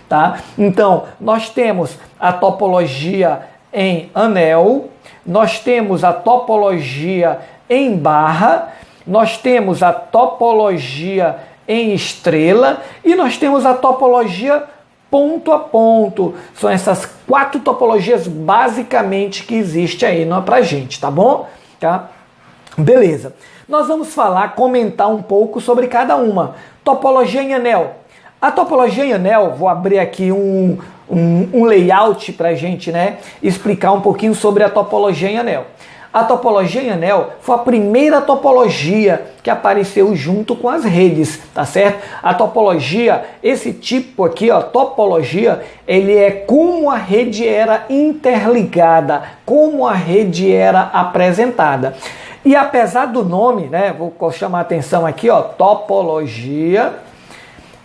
Tá? Então, nós temos a topologia em anel, nós temos a topologia em barra, nós temos a topologia em estrela e nós temos a topologia ponto a ponto. São essas 4 topologias basicamente que existe aí pra gente, tá bom? Tá? Beleza. Nós vamos comentar um pouco sobre cada uma. Topologia em anel. A topologia em anel, vou abrir aqui um layout para a gente, né, explicar um pouquinho sobre a topologia em anel. A topologia em anel foi a primeira topologia que apareceu junto com as redes, tá certo? A topologia, esse tipo aqui, ó, topologia, ele é como a rede era interligada, como a rede era apresentada. E apesar do nome, né, vou chamar a atenção aqui, ó, topologia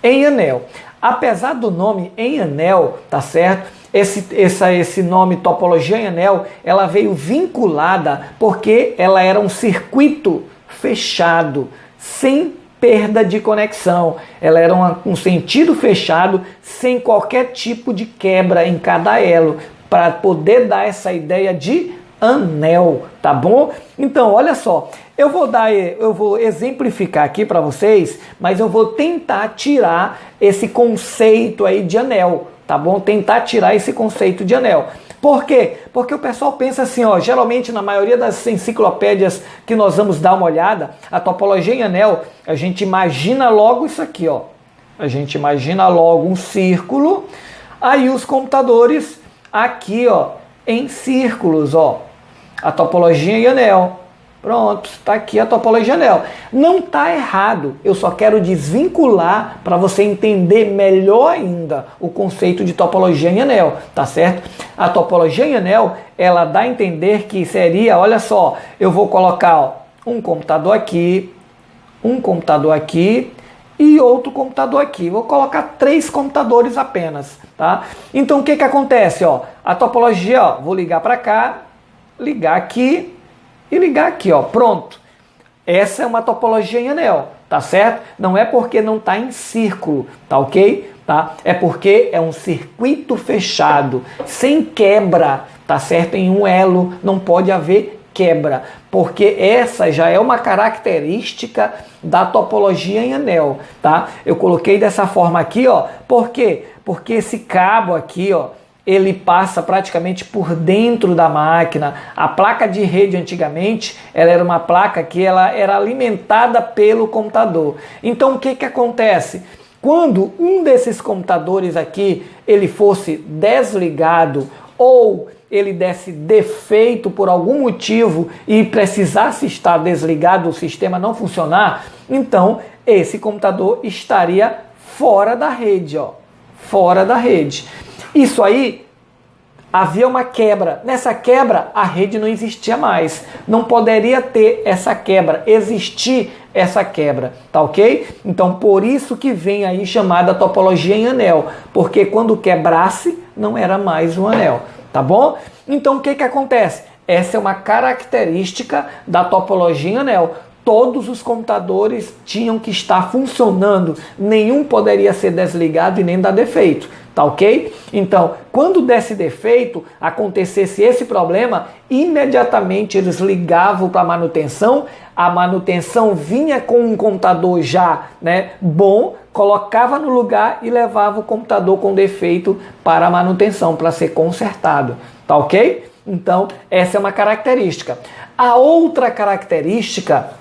em anel. Apesar do nome em anel, tá certo? Esse nome topologia em anel, ela veio vinculada porque ela era um circuito fechado, sem perda de conexão. Ela era um sentido fechado, sem qualquer tipo de quebra em cada elo, para poder dar essa ideia de anel, tá bom? Então, olha só, eu vou exemplificar aqui para vocês, mas eu vou tentar tirar esse conceito aí de anel, tá bom? Tentar tirar esse conceito de anel. Por quê? Porque o pessoal pensa assim, ó, geralmente na maioria das enciclopédias que nós vamos dar uma olhada, a topologia em anel, a gente imagina logo isso aqui, ó. A gente imagina logo um círculo, aí os computadores aqui, ó, em círculos, ó. A topologia em anel. Pronto, está aqui a topologia em anel. Não está errado, eu só quero desvincular para você entender melhor ainda o conceito de topologia em anel, tá certo? A topologia em anel, ela dá a entender que seria, olha só, eu vou colocar, ó, um computador aqui e outro computador aqui. Vou colocar 3 computadores apenas, tá? Então o que acontece, ó? A topologia, ó, vou ligar para cá, ligar aqui e ligar aqui, ó, pronto. Essa é uma topologia em anel, tá certo? Não é porque não está em círculo, tá ok? Tá? É porque é um circuito fechado, sem quebra, tá certo? Em um elo não pode haver quebra, porque essa já é uma característica da topologia em anel, tá? Eu coloquei dessa forma aqui, ó, por quê? Porque esse cabo aqui, ó, ele passa praticamente por dentro da máquina. A placa de rede antigamente, ela era uma placa que ela era alimentada pelo computador. Então o que acontece? Quando um desses computadores aqui, ele fosse desligado ou ele desse defeito por algum motivo e precisasse estar desligado, o sistema não funcionar, então esse computador estaria fora da rede, ó, fora da rede. Isso aí, havia uma quebra. Nessa quebra, a rede não existia mais. Não poderia ter essa quebra, existir essa quebra, tá ok? Então, por isso que vem aí chamada topologia em anel, porque quando quebrasse, não era mais um anel, tá bom? Então, o que acontece? Essa é uma característica da topologia em anel. Todos os computadores tinham que estar funcionando, nenhum poderia ser desligado e nem dar defeito, tá ok? Então, quando desse defeito, acontecesse esse problema, imediatamente eles ligavam para a manutenção vinha com um computador já, né, bom, colocava no lugar e levava o computador com defeito para a manutenção, para ser consertado, tá ok? Então, essa é uma característica. A outra característica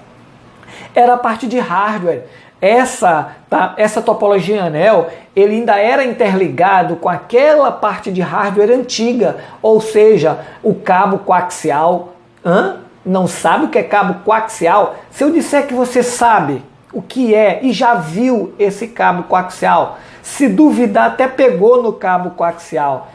era a parte de hardware. Essa topologia em anel, ele ainda era interligado com aquela parte de hardware antiga, ou seja, o cabo coaxial. Não sabe o que é cabo coaxial? Se eu disser que você sabe o que é e já viu esse cabo coaxial, se duvidar até pegou no cabo coaxial,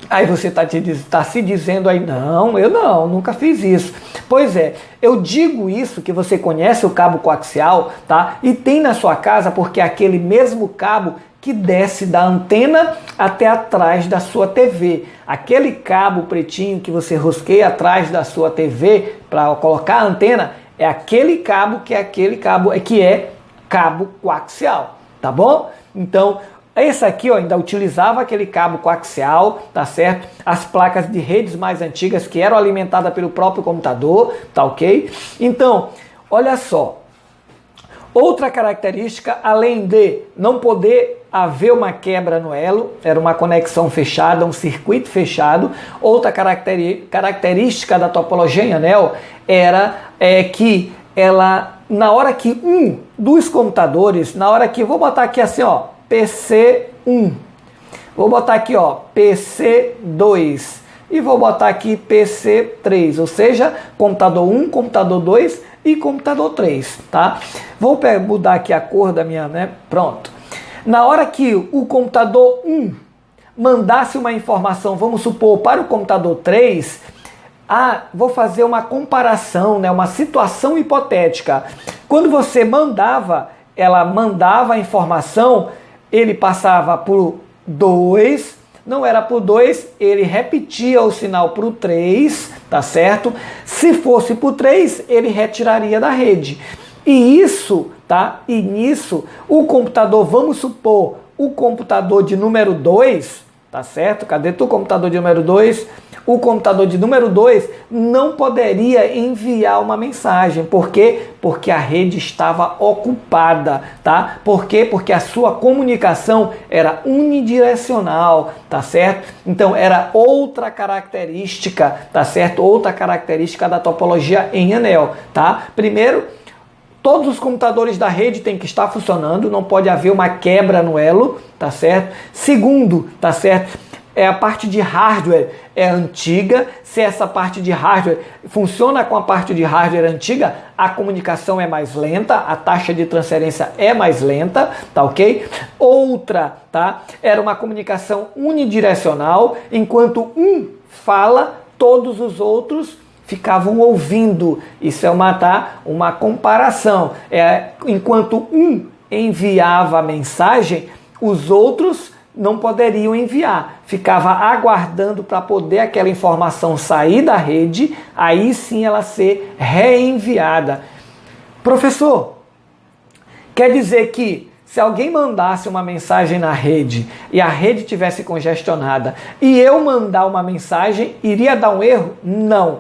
aí você está se dizendo aí, não, eu nunca fiz isso. Pois é, eu digo isso, que você conhece o cabo coaxial, tá? E tem na sua casa, porque aquele mesmo cabo que desce da antena até atrás da sua TV. Aquele cabo pretinho que você rosqueia atrás da sua TV para colocar a antena, é aquele cabo que é cabo coaxial, tá bom? Então, esse aqui, ó, ainda utilizava aquele cabo coaxial, tá certo? As placas de redes mais antigas que eram alimentadas pelo próprio computador, tá ok? Então, olha só. Outra característica, além de não poder haver uma quebra no elo, era uma conexão fechada, um circuito fechado. Outra característica da topologia em anel era que ela, na hora que um dos computadores, vou botar aqui assim, ó, PC1, vou botar aqui, ó, PC2 e vou botar aqui PC3, ou seja, computador 1, computador 2 e computador 3, tá? Vou mudar aqui a cor da minha, né? Pronto. Na hora que o computador 1 mandasse uma informação, vamos supor, para o computador 3, vou fazer uma comparação, né? Uma situação hipotética. Quando você ela mandava a informação, ele passava por 2, não era por 2, ele repetia o sinal para o 3, tá certo? Se fosse por 3, ele retiraria da rede. E isso, tá? E nisso, o computador, vamos supor, o computador de número 2, tá certo? Cadê tu, computador de número 2? O computador de número 2 não poderia enviar uma mensagem. Por quê? Porque a rede estava ocupada, tá? Por quê? Porque a sua comunicação era unidirecional, tá certo? Então era outra característica, tá certo? Outra característica da topologia em anel, tá? Primeiro, todos os computadores da rede têm que estar funcionando, não pode haver uma quebra no elo, tá certo? Segundo, tá certo? A parte de hardware é antiga. Se essa parte de hardware funciona com a parte de hardware antiga, a comunicação é mais lenta, a taxa de transferência é mais lenta, tá ok? Outra, tá? Era uma comunicação unidirecional, enquanto um fala, todos os outros ficavam ouvindo. Isso é uma comparação. Enquanto um enviava a mensagem, os outros não poderiam enviar. Ficava aguardando para poder aquela informação sair da rede, aí sim ela ser reenviada. Professor, quer dizer que se alguém mandasse uma mensagem na rede e a rede tivesse congestionada e eu mandar uma mensagem, iria dar um erro? Não.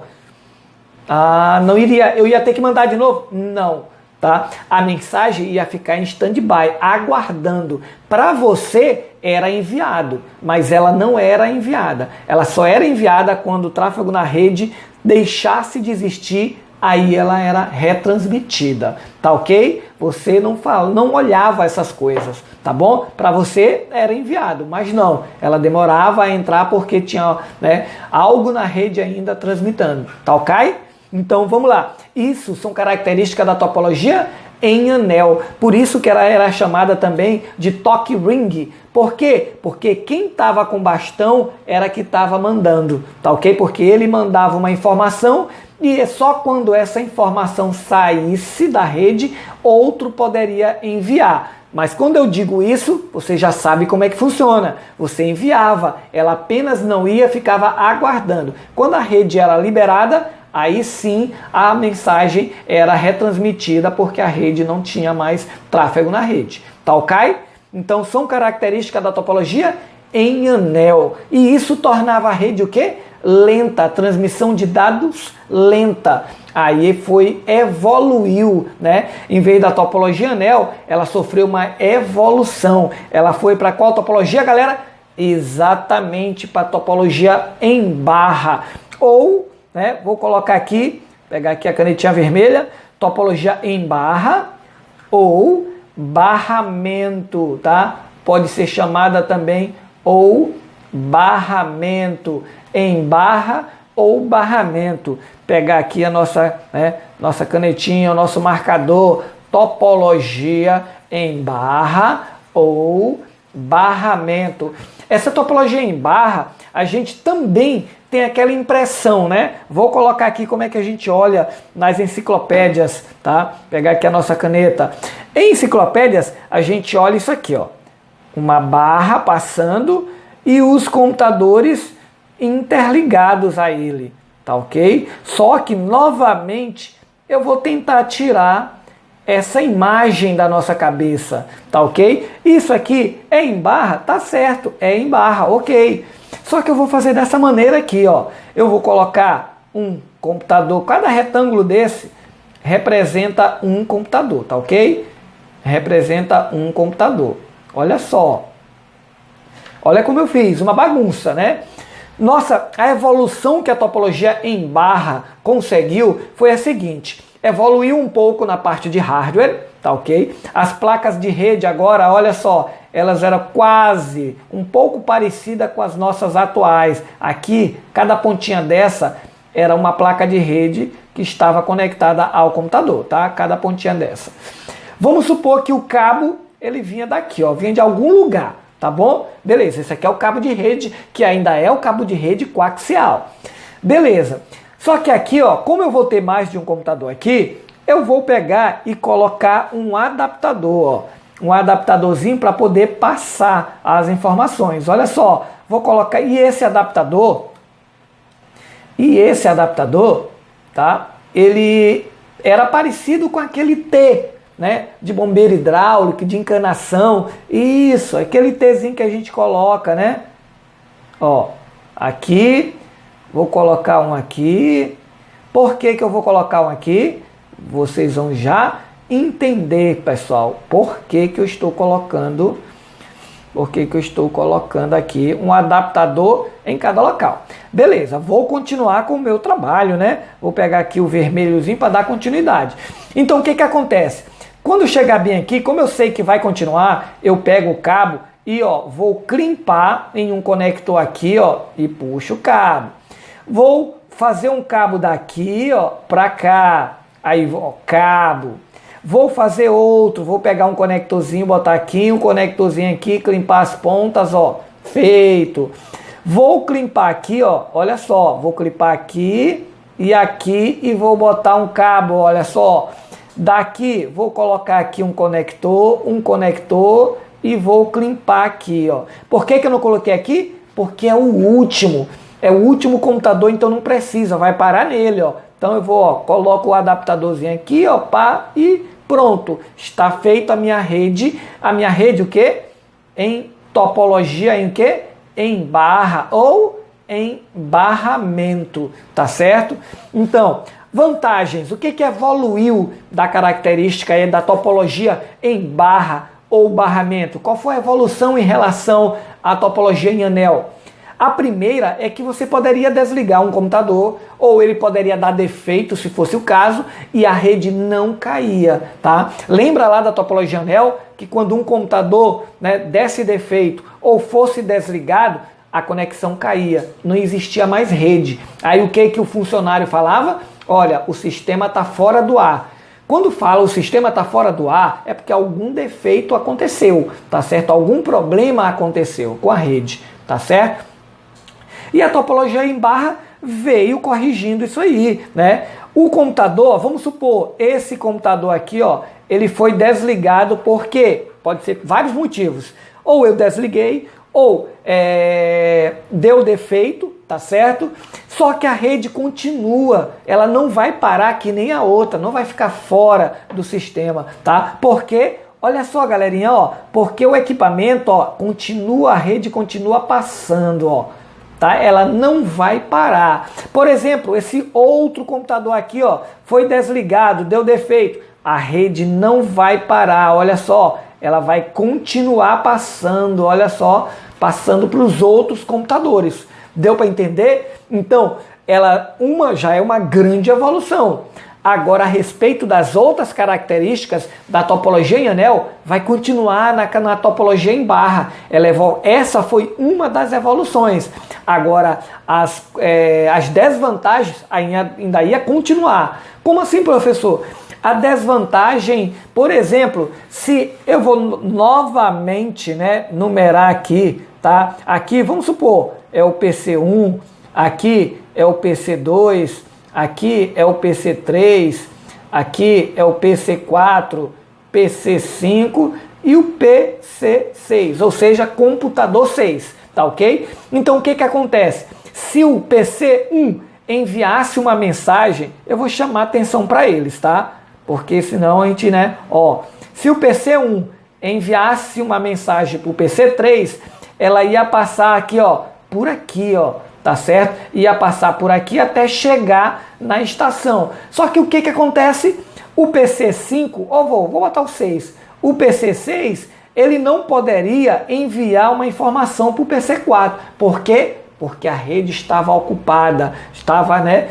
Não iria. Eu ia ter que mandar de novo? Não. Tá? A mensagem ia ficar em stand-by, aguardando. Para você era enviado, mas ela não era enviada. Ela só era enviada quando o tráfego na rede deixasse de existir, aí ela era retransmitida, tá ok? Você não olhava essas coisas, tá bom? Para você era enviado, mas não, ela demorava a entrar porque tinha, né, algo na rede ainda transmitando, tá ok? Então vamos lá, isso são características da topologia em anel, por isso que ela era chamada também de toque ring. Por quê? Porque quem estava com bastão era que estava mandando, tá ok? Porque ele mandava uma informação e é só quando essa informação saísse da rede, outro poderia enviar. Mas quando eu digo isso, você já sabe como é que funciona. Você enviava, ela apenas não ia, ficava aguardando. Quando a rede era liberada, aí sim a mensagem era retransmitida porque a rede não tinha mais tráfego na rede. Tá ok? Então são características da topologia em anel. E isso tornava a rede o quê? Lenta, a transmissão de dados lenta. Aí evoluiu, né? Em vez da topologia anel, ela sofreu uma evolução. Ela foi para qual topologia, galera? Exatamente para a topologia em barra. Ou, né, vou colocar aqui, pegar aqui a canetinha vermelha, topologia em barra ou barramento, tá? Pode ser chamada também ou barramento, em barra ou barramento. Pegar aqui a nossa canetinha, o nosso marcador, topologia em barra ou barramento. Essa topologia em barra, a gente também tem aquela impressão, né? Vou colocar aqui como é que a gente olha nas enciclopédias, tá? Pegar aqui a nossa caneta. Em enciclopédias, a gente olha isso aqui, ó. uma barra passando e os computadores interligados a ele, tá ok? Só que novamente eu vou tentar tirar essa imagem da nossa cabeça, tá ok? Isso aqui é em barra? Tá certo, é em barra, ok. Só que eu vou fazer dessa maneira aqui, ó. Eu vou colocar um computador, cada retângulo desse representa um computador, tá ok? Representa um computador. Olha só. Olha como eu fiz, uma bagunça, né? Nossa, a evolução que a topologia em barra conseguiu foi a seguinte: evoluiu um pouco na parte de hardware, tá ok? As placas de rede agora, olha só, elas eram quase um pouco parecidas com as nossas atuais. Aqui, cada pontinha dessa era uma placa de rede que estava conectada ao computador, tá? Cada pontinha dessa. Vamos supor que o cabo, ele vinha daqui, ó, vinha de algum lugar, tá bom? Beleza, esse aqui é o cabo de rede, que ainda é o cabo de rede coaxial. Beleza. Só que aqui, ó, como eu vou ter mais de um computador aqui, eu vou pegar e colocar um adaptador, ó, um adaptadorzinho para poder passar as informações. Olha só, vou colocar, e esse adaptador, tá? Ele era parecido com aquele T, né, de bombeiro hidráulico, de encanação, isso, aquele Tzinho que a gente coloca, né? Ó, aqui, vou colocar um aqui. Por que que eu vou colocar um aqui? Vocês vão já entender, pessoal, por que que eu estou colocando, aqui um adaptador em cada local. Beleza, vou continuar com o meu trabalho, né? Vou pegar aqui o vermelhozinho para dar continuidade. Então, o que que acontece? Quando chegar bem aqui, como eu sei que vai continuar, eu pego o cabo e, ó, vou clipar em um conector aqui, ó, e puxo o cabo. Vou fazer um cabo daqui, ó, para cá. Aí, ó, cabo. Vou fazer outro, vou pegar um conectorzinho, botar aqui, um conectorzinho aqui, clipar as pontas, ó, feito. Vou clipar aqui, ó, olha só, vou clipar aqui e vou botar um cabo, olha só. Daqui, vou colocar aqui um conector e vou clipar aqui, ó. Por que que eu não coloquei aqui? Porque é o último computador, então não precisa, vai parar nele, ó. Então eu vou, ó, coloco o adaptadorzinho aqui, ó, pá, e pronto. Está feita a minha rede o quê? Em topologia, em quê? Em barra ou em barramento, tá certo? Então, vantagens, o que que evoluiu da característica aí da topologia em barra ou barramento? Qual foi a evolução em relação à topologia em anel? A primeira é que você poderia desligar um computador ou ele poderia dar defeito, se fosse o caso, e a rede não caía, tá? Lembra lá da topologia anel que quando um computador, né, desse defeito ou fosse desligado, a conexão caía, não existia mais rede. Aí o que o funcionário falava? Olha, o sistema está fora do ar. Quando fala o sistema está fora do ar, é porque algum defeito aconteceu, tá certo? Algum problema aconteceu com a rede, tá certo? E a topologia em barra veio corrigindo isso aí, né? O computador, vamos supor, esse computador aqui, ó, ele foi desligado por quê? Pode ser vários motivos. Ou eu desliguei, ou deu defeito, tá certo? Só que a rede continua, ela não vai parar que nem a outra, não vai ficar fora do sistema, tá? Porque, olha só, galerinha, ó, porque o equipamento, ó, continua, a rede continua passando, ó. Tá? Ela não vai parar. Por exemplo, esse outro computador aqui, ó, foi desligado, deu defeito. A rede não vai parar, olha só. Ela vai continuar passando, olha só, passando para os outros computadores. Deu para entender? Então, uma já é uma grande evolução. Agora, a respeito das outras características da topologia em anel, vai continuar na topologia em barra. Essa foi uma das evoluções. Agora, as desvantagens ainda ia continuar. Como assim, professor? A desvantagem, por exemplo, se eu vou novamente, né, numerar aqui, tá? Aqui, vamos supor, é o PC1, aqui é o PC2, aqui é o PC3, aqui é o PC4, PC5 e o PC6, ou seja, computador 6, tá ok? Então o que que acontece? Se o PC1 enviasse uma mensagem, eu vou chamar atenção para eles, tá? Porque senão a gente, né, ó, se o PC1 enviasse uma mensagem para o PC3, ela ia passar aqui, ó, por aqui, ó, tá certo? Ia passar por aqui até chegar na estação. Só que o que que acontece? O PC5, vou botar o 6. O PC6, ele não poderia enviar uma informação para o PC4. Por quê? Porque a rede estava ocupada, estava, né,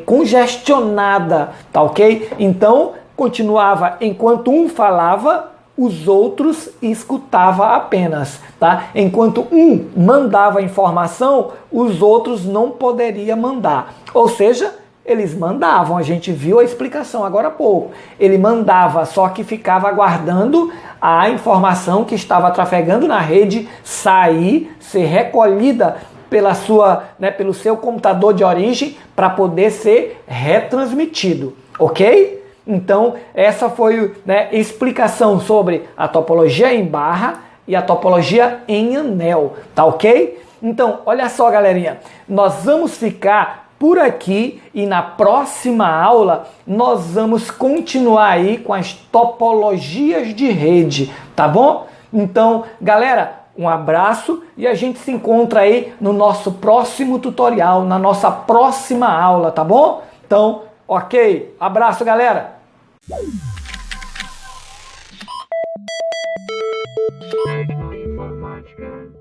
congestionada, tá ok? Então, continuava, enquanto um falava, os outros escutavam apenas, tá? Enquanto um mandava informação, os outros não poderiam mandar. Ou seja, eles mandavam, a gente viu a explicação agora há pouco. Ele mandava, só que ficava aguardando a informação que estava trafegando na rede sair, ser recolhida pela sua, né, pelo seu computador de origem para poder ser retransmitido, ok? Então, essa foi, né, explicação sobre a topologia em barra e a topologia em anel, tá ok? Então, olha só, galerinha, nós vamos ficar por aqui e na próxima aula nós vamos continuar aí com as topologias de rede, tá bom? Então, galera, um abraço e a gente se encontra aí no nosso próximo tutorial, na nossa próxima aula, tá bom? Então, ok, abraço, galera! Informática.